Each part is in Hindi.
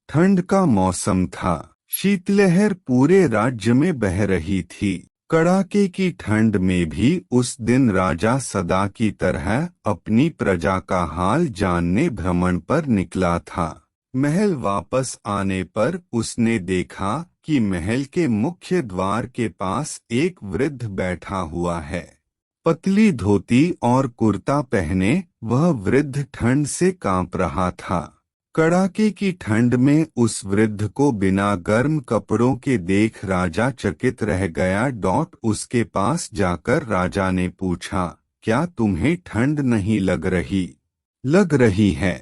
ठंड का मौसम था। शीतलहर पूरे राज्य में बह रही थी। कड़ाके की ठंड में भी उस दिन राजा सदा की तरह अपनी प्रजा का हाल जानने भ्रमण पर निकला था। महल वापस आने पर उसने देखा कि महल के मुख्य द्वार के पास एक वृद्ध बैठा हुआ है। पतली धोती और कुर्ता पहने वह वृद्ध ठंड से कांप रहा था। कड़ाके की ठंड में उस वृद्ध को बिना गर्म कपड़ों के देख राजा चकित रह गया। उसके पास जाकर राजा ने पूछा, क्या तुम्हें ठंड नहीं लग रही? लग रही है,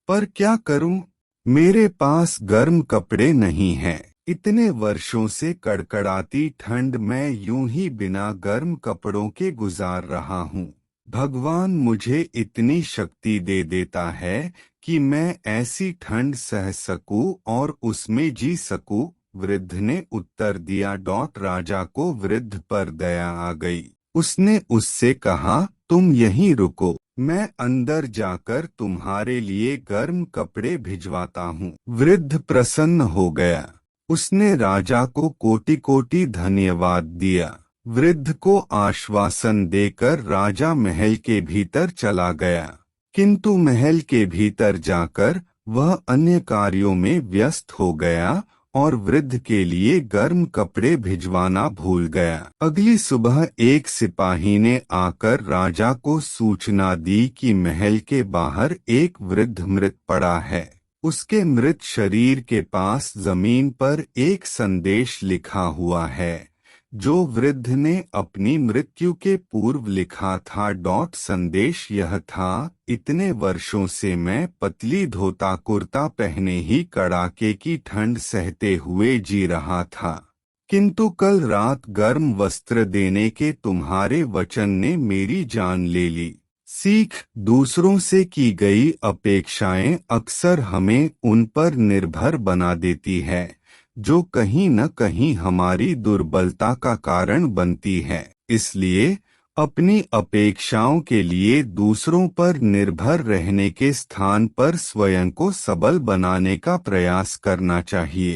पर क्या करूं? मेरे पास गर्म कपड़े नहीं हैं। इतने वर्षों से कड़कड़ाती ठंड मैं यूं ही बिना गर्म कपड़ों के गुजार रहा हूँ। भगवान मुझे इतनी शक्ति दे देता है कि मैं ऐसी ठंड सह सकूं और उसमें जी सकूं। वृद्ध ने उत्तर दिया। राजा को वृद्ध पर दया आ गई। उसने उससे कहा, तुम यहीं रुको, मैं अंदर जाकर तुम्हारे लिए गर्म कपड़े भिजवाता हूँ। वृद्ध प्रसन्न हो गया। उसने राजा को कोटि कोटि धन्यवाद दिया। वृद्ध को आश्वासन देकर राजा महल के भीतर चला गया, किंतु महल के भीतर जाकर वह अन्य कार्यों में व्यस्त हो गया और वृद्ध के लिए गर्म कपड़े भिजवाना भूल गया। अगली सुबह एक सिपाही ने आकर राजा को सूचना दी कि महल के बाहर एक वृद्ध मृत पड़ा है। उसके मृत शरीर के पास जमीन पर एक संदेश लिखा हुआ है, जो वृद्ध ने अपनी मृत्यु के पूर्व लिखा था। संदेश यह था, इतने वर्षों से मैं पतली धोता कुर्ता पहने ही कड़ाके की ठंड सहते हुए जी रहा था, किंतु कल रात गर्म वस्त्र देने के तुम्हारे वचन ने मेरी जान ले ली। सीख, दूसरों से की गई अपेक्षाएं अक्सर हमें उन पर निर्भर बना देती है, जो कहीं न कहीं हमारी दुर्बलता का कारण बनती है। इसलिए अपनी अपेक्षाओं के लिए दूसरों पर निर्भर रहने के स्थान पर स्वयं को सबल बनाने का प्रयास करना चाहिए।